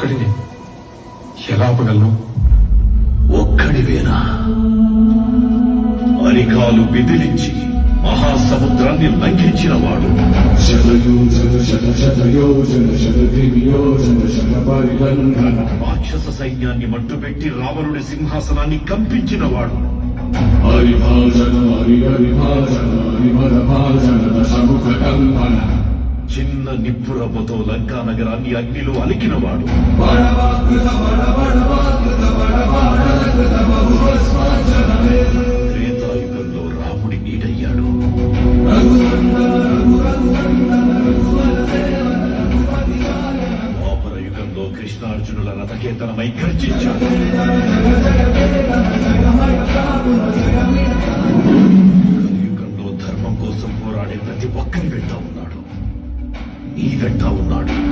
ఒక్కడిని ఎలా ఆపగలను? ఒక్కడివేనా? అరికాలు బిదిలించి మహాసముద్రాన్ని లంఘించిన వాడు. రాక్షస సైన్యాన్ని మట్టుపెట్టి రావణుడి సింహాసనాన్ని కంపించిన వాడు. చిన్న నిప్పురవ్వతో లంకా నగరాన్ని అగ్నిలో అలికినవాడు. త్రేతాయుగంలో రాముడి నీడయ్యాడు. ద్వాపర యుగంలో కృష్ణార్జునుల రథకేతనమై గర్జించాడు. కలియుగంలో ధర్మం కోసం పోరాడే ప్రతి ఒక్కరి వెంట ఉన్నాడు. నీ వెంట ఉన్నాడు.